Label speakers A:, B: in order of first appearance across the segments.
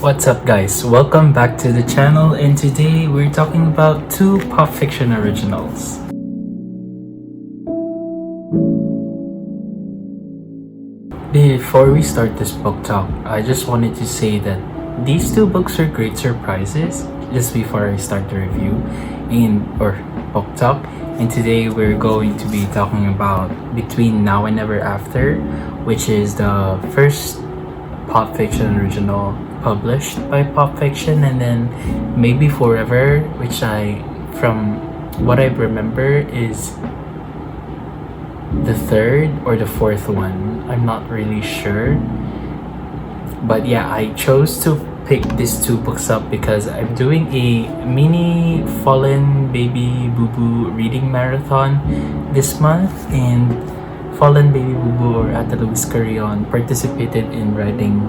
A: What's up, guys? Welcome back to the channel, and today we're talking about two pop fiction originals. Before we start this book talk, I just wanted to say that these two books are great surprises just before I start the review or book talk. And today we're going to be talking about Between Now and Ever After, which is the first pop fiction original published by Pop Fiction, and then Maybe Forever, which from what I remember, is the third or the fourth one. I'm not really sure. But yeah, I chose to pick these two books up because I'm doing a mini Fallen Baby Boo reading marathon this month, and Fallen Baby Boo or Ate Luis Carrion participated in writing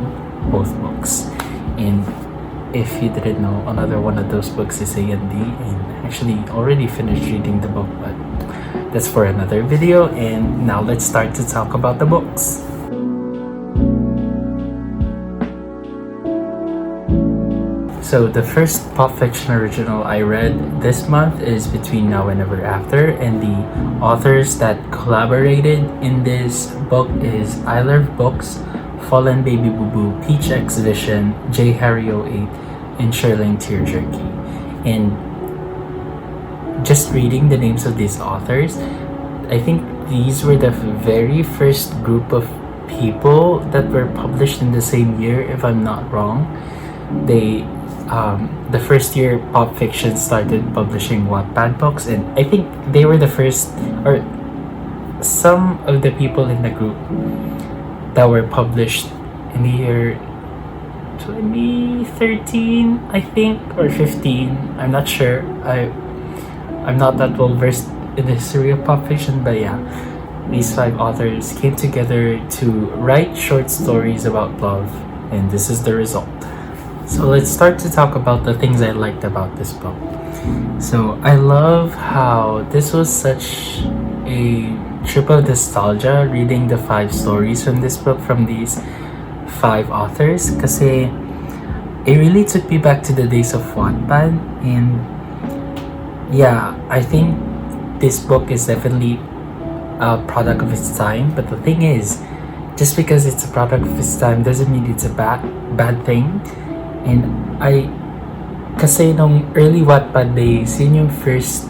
A: both books. And if you didn't know, another one of those books is A&D, and actually already finished reading the book, but that's for another video. And now let's start to talk about the books. So the first pop fiction original I read this month is Between Now and Ever After, and the authors that collaborated in this book is I Love Books, Fallen Baby Boo, Peach X Vision, J Harry 08, and Sherling Tearjerky. And just reading the names of these authors, I think these were the very first group of people that were published in the same year, if I'm not wrong. The first year Pop Fiction started publishing Wattpad books, and I think they were the first, or some of the people in the group that were published in the year 2013, I think, or 15. I'm not sure. I'm not that well versed in the history of pop fiction, but yeah, these five authors came together to write short stories about love, and this is the result. So let's start to talk about the things I liked about this book. So I love how this was such a trip of nostalgia reading the five stories from this book from these five authors, kasi it really took me back to the days of Wattpad. And yeah, I think this book is definitely a product of its time, but the thing is, just because it's a product of its time doesn't mean it's a bad thing. And kasi nung early Wattpad days, yun yung first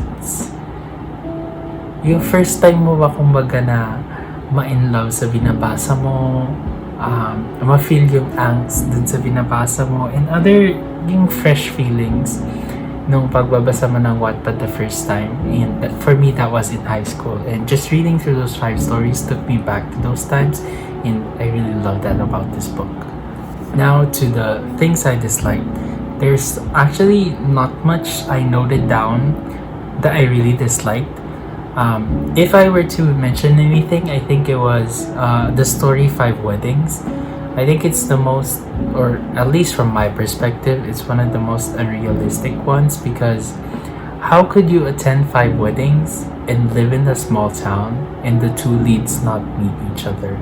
A: time mo ba kumbaga na ma-in love sa binabasa mo, ma-feel yung angst dun sa binabasa mo, and other yung fresh feelings nung pagbabasa mo ng Wattpad the first time. And for me, that was in high school, and just reading through those five stories took me back to those times, and I really love that about this book. Now to the things I disliked. There's actually not much I noted down that I really disliked. If I were to mention anything, I think it was the story Five Weddings. I think it's the most, or at least from my perspective, it's one of the most unrealistic ones, because how could you attend 5 weddings and live in a small town and the two leads not meet each other?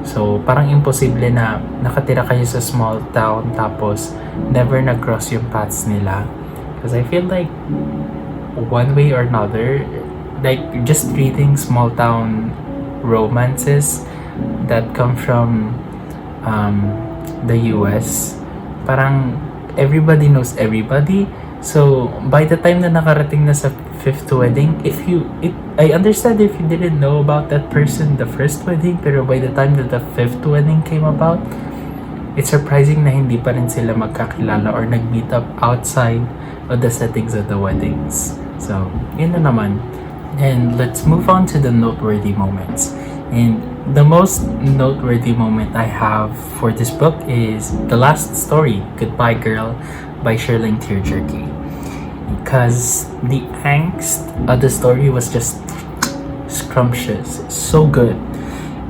A: So parang imposible na nakatira kayo sa small town tapos never nag-cross yung paths nila. Because I feel like one way or another, like just reading small town romances that come from the US, parang everybody knows everybody. So by the time na nakarating na sa fifth wedding, I understand if you didn't know about that person the first wedding, pero by the time that the fifth wedding came about, it's surprising na hindi pa rin sila magkakilala or nag-meet up outside of the settings of the weddings. So yun na naman. And let's move on to the noteworthy moments. And the most noteworthy moment I have for this book is the last story, Goodbye Girl, by Sherling Tearjerky. Because the angst of the story was just scrumptious, so good.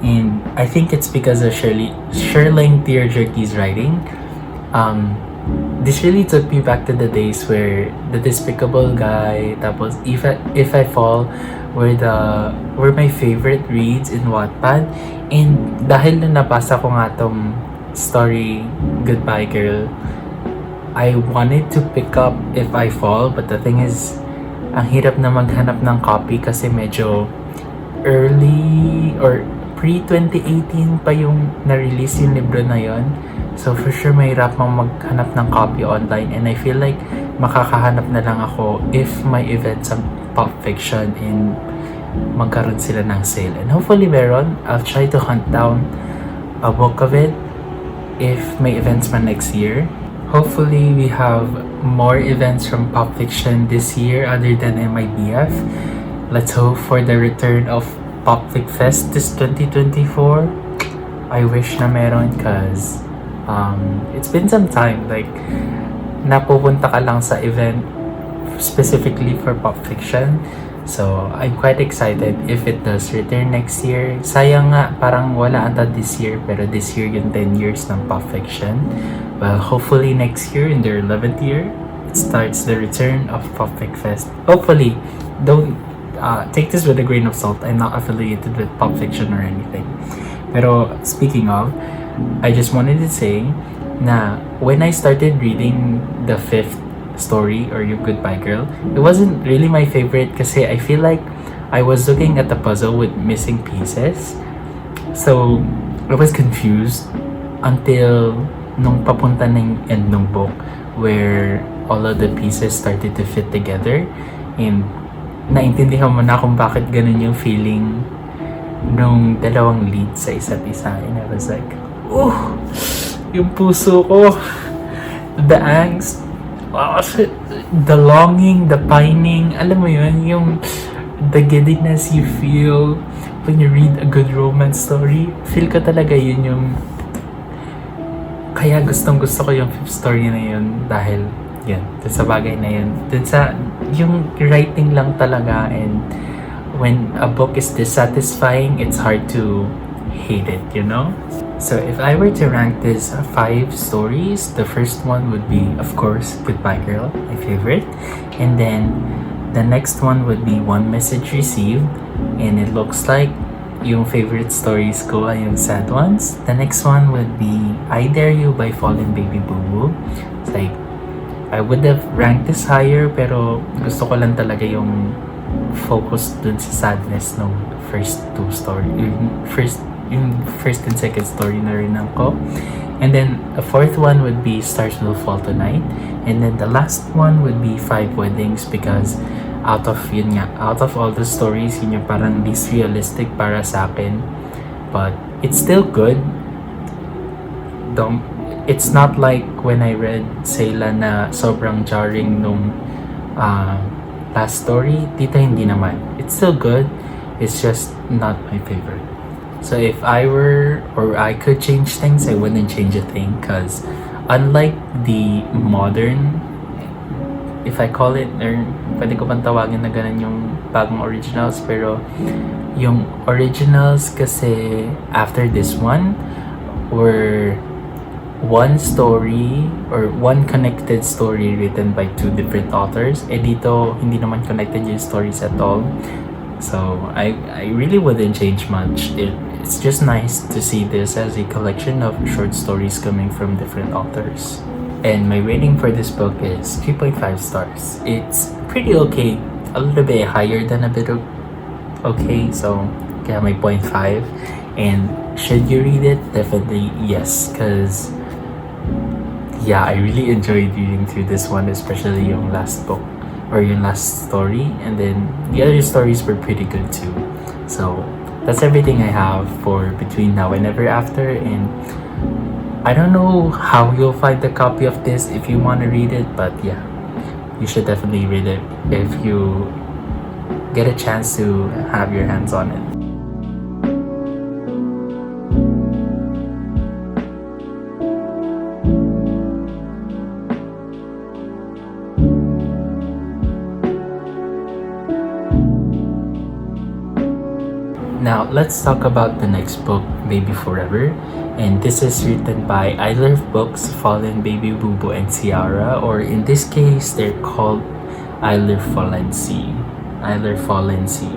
A: And I think it's because of Sherling Tearjerky's writing. This really took me back to the days where The Despicable Guy, tapos If I Fall were my favorite reads in Wattpad. And dahil na nabasa ko nga tong story, Goodbye Girl, I wanted to pick up If I Fall, but the thing is, ang hirap na maghanap ng copy kasi medyo early or pre-2018 pa yung na-release yung libro na yon. So for sure, mahirap mang maghanap ng copy online, and I feel like makakahanap na lang ako if may event sa Pop Fiction and magkaroon sila ng sale. And hopefully meron. I'll try to hunt down a book of it if may events man next year. Hopefully we have more events from Pop Fiction this year other than MIBF. Let's hope for the return of Pop Fic Fest this 2024. I wish na meron cause it's been some time. Like, napupunta ka lang sa event specifically for Pop Fiction. So, I'm quite excited if it does return next year. Sayang nga, parang wala ata this year, pero this year yung 10 years ng Pop Fiction. Well, hopefully next year, in their 11th year, it starts the return of Pop Fic Fest. Hopefully, don't take this with a grain of salt. I'm not affiliated with Pop Fiction or anything. Pero, speaking of, I just wanted to say na when I started reading the 5th story or yung Goodbye Girl, it wasn't really my favorite kasi I feel like I was looking at the puzzle with missing pieces. So, I was confused until nung papunta ng end ng book where all of the pieces started to fit together, and naintindihan mo na kung bakit ganun yung feeling nung dalawang lead sa isa't isa. And I was like, oh, yung puso ko, the angst, the longing, the pining, alam mo yun, yung the giddiness you feel when you read a good romance story. Feel ko talaga yun yung kaya gustong gusto ko yung 5th story na yun dahil yun, dun sa bagay na yun, dun sa yung writing lang talaga. And when a book is dissatisfying, it's hard to hate it, you know? So if I were to rank this 5 stories, the first one would be, of course, Goodbye Girl, my favorite. And then the next one would be One Message Received. And it looks like yung favorite stories ko ay yung sad ones. The next one would be I Dare You by fallenbabybubu. It's like, I would have ranked this higher, pero gusto ko lang talaga yung focus dun sa sadness ng first 2 story. Yung first and second story na rin ko. And then a fourth one would be Stars Will Fall Tonight. And then the last one would be 5 Weddings, because out of all the stories, yun yung parang least realistic para sa akin. But it's still good. It's not like when I read Sayla na sobrang jarring nung last story. Dito hindi naman. It's still good. It's just not my favorite. So if I could change things, I wouldn't change a thing, because unlike the modern, if I call it, or pwede ko bang tawagin na ganun yung bagong originals, pero yung originals kasi after this one were one story or one connected story written by 2 different authors. Dito hindi naman connected yung stories at all. So I really wouldn't change much. It's just nice to see this as a collection of short stories coming from different authors. And my rating for this book is 3.5 stars. It's pretty okay, a little bit higher than a bit of okay, so kaya may 0.5. And should you read it? Definitely yes, because yeah, I really enjoyed reading through this one, especially yung last book or yung last story, and then the other stories were pretty good too. So that's everything I have for Between Now and Ever After, and I don't know how you'll find the copy of this if you want to read it, but yeah, you should definitely read it if you get a chance to have your hands on it. Now, let's talk about the next book, Baby Forever. And this is written by I Love Books, fallenbabybubu, and Ciara. Or in this case, they're called I Love Fallency. I Love Fallency.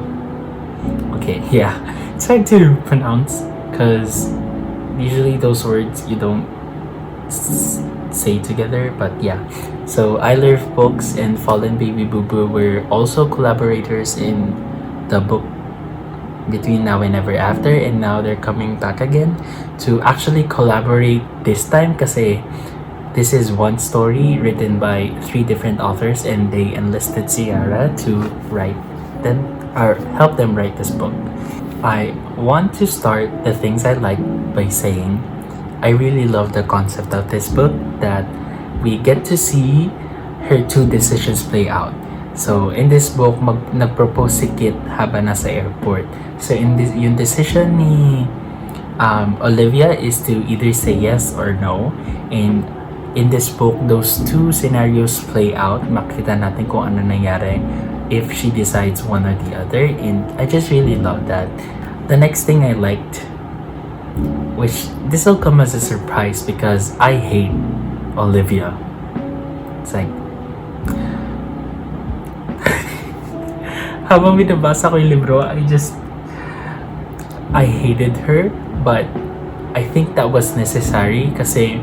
A: Okay, yeah. It's hard to pronounce because usually those words you don't say together, but yeah. So I Love Books and Fallen Baby Boo Boo were also collaborators in the book Between Now and Ever After, and now they're coming back again to actually collaborate this time kasi this is one story written by 3 different authors, and they enlisted Ciara to write them or help them write this book. I want to start the things I like by saying I really love the concept of this book, that we get to see her 2 decisions play out. So in this book, nagpropose si Kit habang nasa airport. So in this, yung decision ni Olivia is to either say yes or no. And in this book, those 2 scenarios play out. Makita natin kung ano nangyari if she decides one or the other. And I just really love that. The next thing I liked, which this will come as a surprise because I hate Olivia. It's like, habang binabasa ko yung libro, I hated her, but I think that was necessary kasi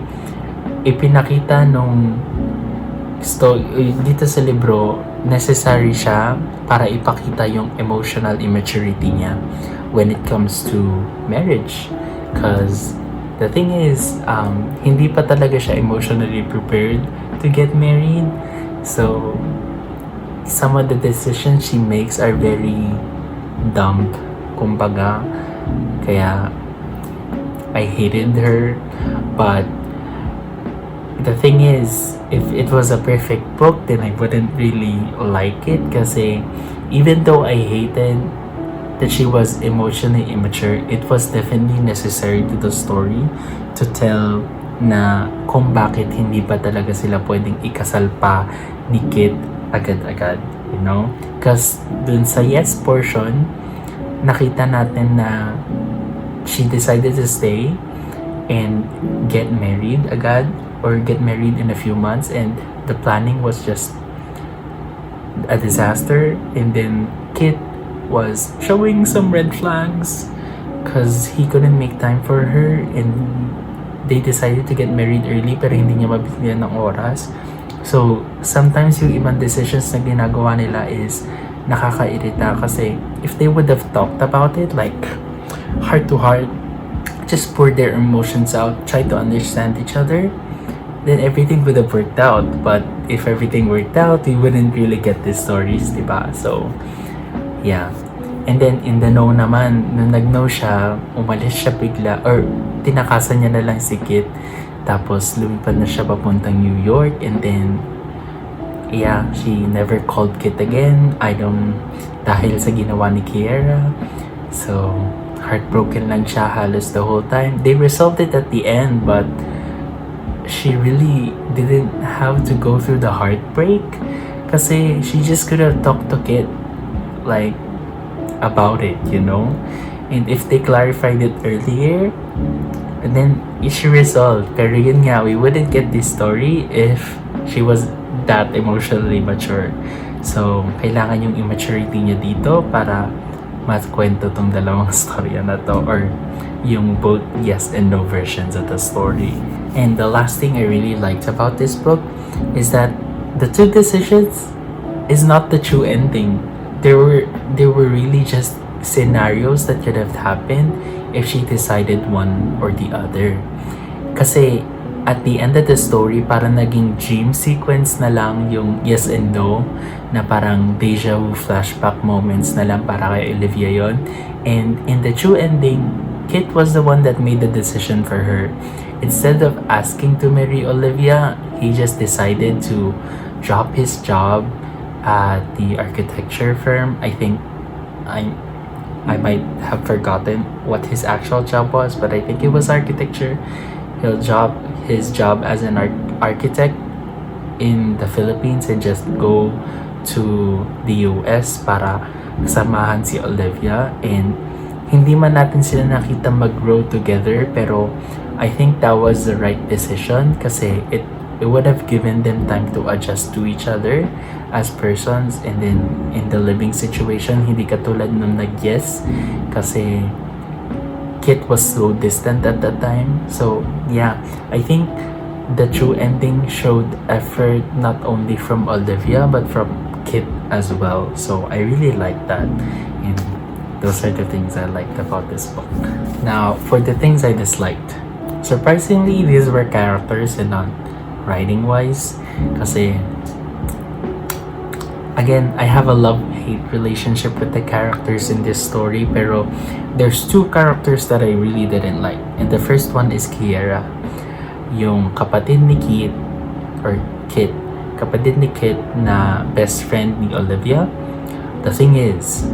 A: ipinakita nung dito sa libro, necessary siya para ipakita yung emotional immaturity niya when it comes to marriage. Because the thing is, hindi pa talaga siya emotionally prepared to get married. So, some of the decisions she makes are very dumb, kumbaga. Kaya, I hated her. But, the thing is, if it was a perfect book, then I wouldn't really like it. Kasi, even though I hated that she was emotionally immature, it was definitely necessary to the story to tell na kung bakit hindi pa talaga sila pwedeng ikasal pa ni Kit agad-agad, you know? Because dun sa yes portion, nakita natin na she decided to stay and get married agad, or get married in a few months, and the planning was just a disaster. And then Kit was showing some red flags because he couldn't make time for her, and they decided to get married early pero hindi niya mabigyan ng oras. So, sometimes yung ibang decisions na ginagawa nila is nakakairita kasi if they would have talked about it, like, heart to heart, just pour their emotions out, try to understand each other, then everything would have worked out. But if everything worked out, we wouldn't really get these stories, diba? So, yeah. And then, in the no naman, nung nag-no siya, umalis siya bigla, or tinakasan niya na lang si Kit. Tapos, lumipad na siya papuntang New York. And then, yeah, she never called Kit again. Dahil sa ginawa ni Kiera. So, heartbroken lang siya halos the whole time. They resolved it at the end, but she really didn't have to go through the heartbreak. Kasi she just could have talked to Kit, like, about it, you know? And if they clarified it earlier, and then she resolved. Pero yun nga, we wouldn't get this story if she was that emotionally mature. So, kailangan yung immaturity niya dito para matkwento tong dalawang storya na to, or yung both yes and no versions of the story. And the last thing I really liked about this book is that the 2 decisions is not the true ending. There were really just scenarios that could have happened if she decided one or the other. Kasi at the end of the story, parang naging dream sequence na lang yung yes and no, na parang deja vu flashback moments na lang para kay Olivia yon. And in the true ending, Kit was the one that made the decision for her. Instead of asking to marry Olivia, he just decided to drop his job at the architecture firm. I think I might have forgotten what his actual job was, but I think it was architecture. His job as an architect in the Philippines, and just go to the US para samahan si Olivia. And hindi man natin sila nakita mag-grow together, pero I think that was the right decision kasi it would have given them time to adjust to each other as persons, and then in the living situation, hindi katulad nung nag-yes kasi Kit was so distant at that time. So yeah, I think the true ending showed effort not only from Olivia but from Kit as well. So I really liked that. And those are the things I liked about this book. Now, for the things I disliked. Surprisingly, these were characters and not writing-wise. Kasi, again, I have a love-hate relationship with the characters in this story. Pero, there's two characters that I really didn't like. And the first one is Kiera. Yung kapatid ni Kit, or Kit. Kapatid ni Kit na best friend ni Olivia. The thing is,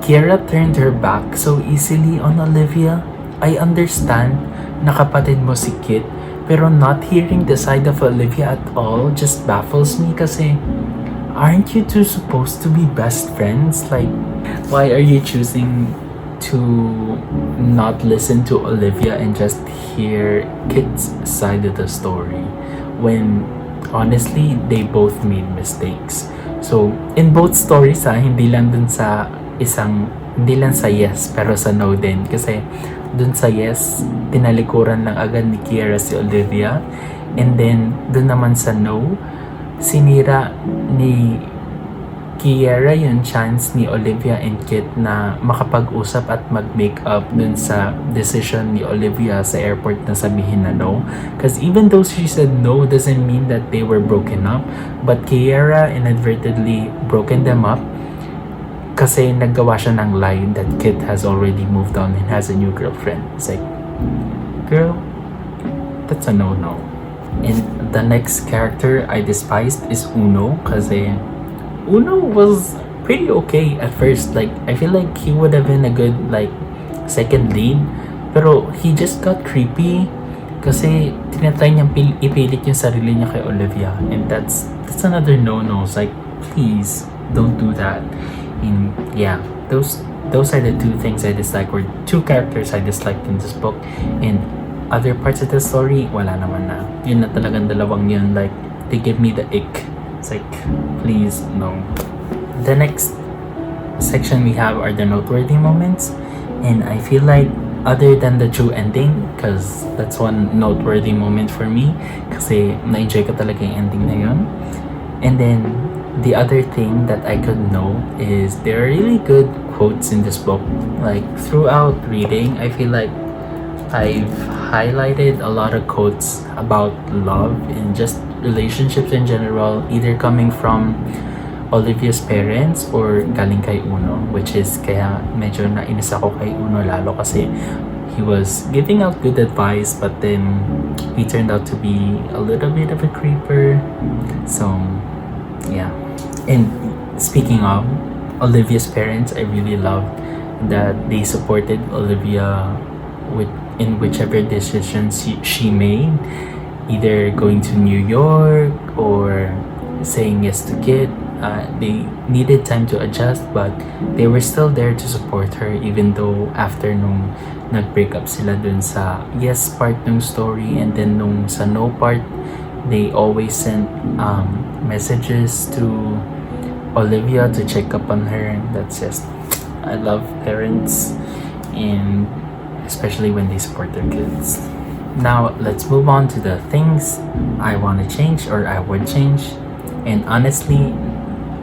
A: Kiera turned her back so easily on Olivia. I understand na kapatid mo si Kit, pero not hearing the side of Olivia at all just baffles me kasi aren't you two supposed to be best friends? Like, why are you choosing to not listen to Olivia and just hear Kit's side of the story when honestly they both made mistakes? So, in both stories hindi lang dun sa hindi lang sa yes pero sa no din, kasi dun sa yes tinalikuran lang agad ni Kiera si Olivia, and then dun naman sa no sinira ni Kiera yung chance ni Olivia and Kit na makapag-usap at mag-make up dun sa decision ni Olivia sa airport na sabihin na no. Because even though she said no doesn't mean that they were broken up, but Kiera inadvertently broken them up kasi naggawa siya ng lie that Kit has already moved on and has a new girlfriend. It's like, girl, that's a no-no. And the next character I despised is Uno, kasi Uno was pretty okay at first. Like, I feel like he would have been a good, like, second lead. Pero he just got creepy kasi tinatry niyang ipilit yung sarili niya kay Olivia. And that's another no-no. It's like, please, don't do that. And yeah, those are the two things I dislike, or two characters I disliked in this book. And other parts of the story, wala naman na. Yun na talagang dalawang yun. Like, they give me the ick. It's like, please, no. The next section we have are the noteworthy moments. And I feel like, other than the true ending, because that's one noteworthy moment for me, kasi na-enjoy ko talaga yung ending na yun. And then, the other thing that I could know is there are really good quotes in this book. Like, throughout reading, I feel like I've highlighted a lot of quotes about love and just relationships in general, either coming from Olivia's parents or galing kay Uno, which is kaya medyo nainis ako kay Uno lalo kasi he was giving out good advice but then he turned out to be a little bit of a creeper. So yeah. And speaking of Olivia's parents, I really loved that they supported Olivia in whichever decisions she made, either going to New York or saying yes to Kit. They needed time to adjust, but they were still there to support her even though after nung nag-break up sila dun sa yes part ng story, and then nung sa no part, they always sent messages to Olivia to check up on her. That's just, I love parents, and especially when they support their kids. Now, let's move on to the things I want to change or I would change. And honestly,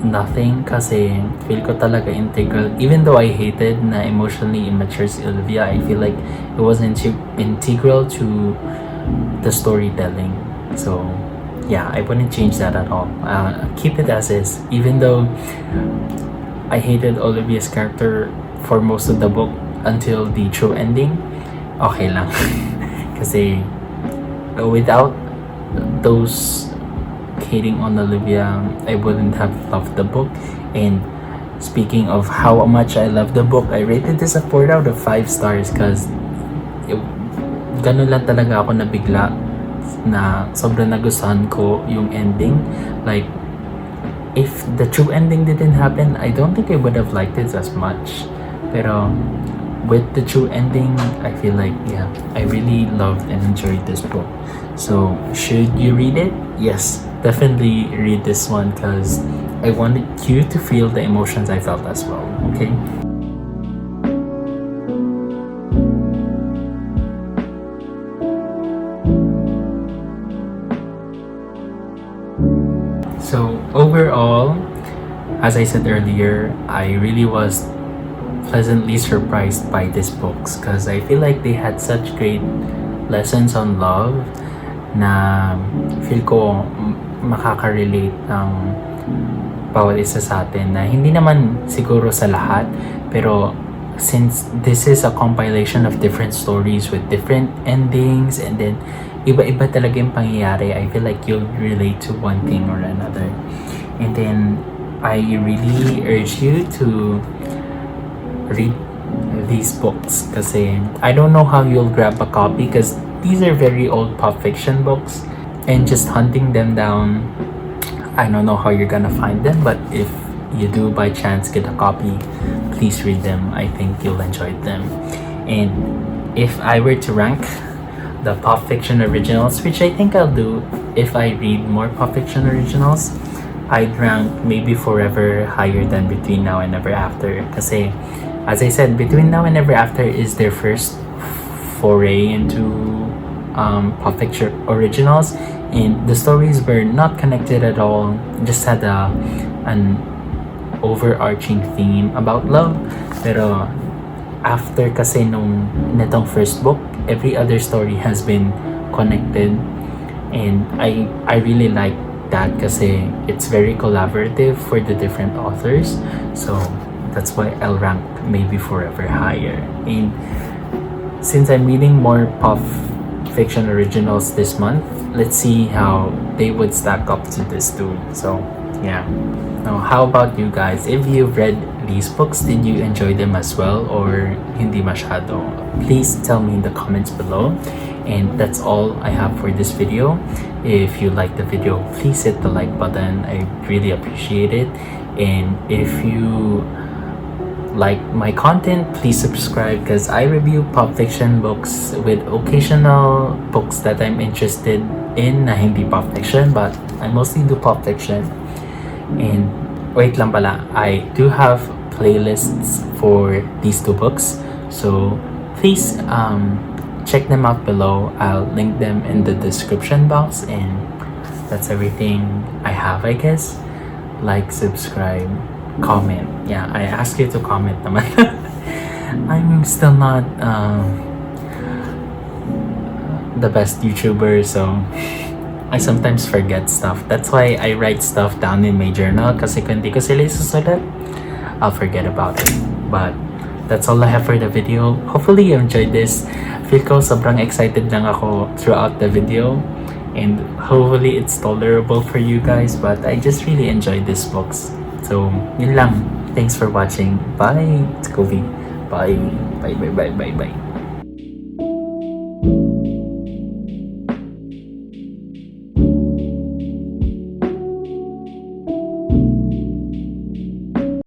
A: nothing, kasi feel ko talaga integral. Even though I hated na emotionally immature si Olivia, I feel like it was integral to the storytelling. So yeah, I wouldn't change that at all. Keep it as is. Even though I hated Olivia's character for most of the book until the true ending, okay lang. Kasi without those hating on Olivia, I wouldn't have loved the book. And speaking of how much I love the book, I rated this a 4 out of 5 stars because ganun lang talaga ako nabigla na sobrang nagustuhan ko yung ending. Like, if the true ending didn't happen, I don't think I would have liked it as much. Pero with the true ending, I feel like, yeah, I really loved and enjoyed this book. So, should you read it? Yes, definitely read this one because I wanted you to feel the emotions I felt as well, okay? So overall, as I said earlier, I really was pleasantly surprised by these books because I feel like they had such great lessons on love na feel ko makaka-relate ang bawat isa sa atin, na hindi naman siguro sa lahat, pero since this is a compilation of different stories with different endings, and then iba-iba talaga yung pangyayari, I feel like you'll relate to one thing or another. And then I really urge you to read these books kasi I don't know how you'll grab a copy because these are very old pop fiction books, and just hunting them down, I don't know how you're gonna find them, but if you do by chance get a copy, please read them. I think you'll enjoy them. And if I were to rank the pop fiction originals, which I think I'll do if I read more pop fiction originals, I'd rank maybe Forever higher than Between Now and Ever After. Kasi, as I said, Between Now and Ever After is their first foray into pop fiction originals, and the stories were not connected at all, just had an overarching theme about love. Pero after kasi netong first book, every other story has been connected, and I really like that kasi it's very collaborative for the different authors. So that's why I'll rank maybe Forever higher. And since I'm reading more pop fiction originals this month, let's see how they would stack up to this too. So yeah. Now, how about you guys? If you've read these books, did you enjoy them as well or hindi masyado? Please tell me in the comments below. And that's all I have for this video. If you like the video, please hit the like button. I really appreciate it. And if you like my content, please subscribe because I review pop fiction books with occasional books that I'm interested in na hindi pop fiction, but I mostly do pop fiction. And wait lang pala, I do have playlists for these two books, so please check them out below. I'll link them in the description box, and that's everything I have, I guess. Like, subscribe, comment. Yeah, I ask you to comment naman. I'm still not the best YouTuber, so I sometimes forget stuff. That's why I write stuff down in my journal, kasi kung di ko sila isusulat, I'll forget about it. But that's all I have for the video. Hopefully you enjoyed this. Feel ko sobrang excited lang ako throughout the video, and hopefully it's tolerable for you guys, but I just really enjoyed these books. So yun lang. Thanks for watching. Bye. It's Covey. Bye. Bye.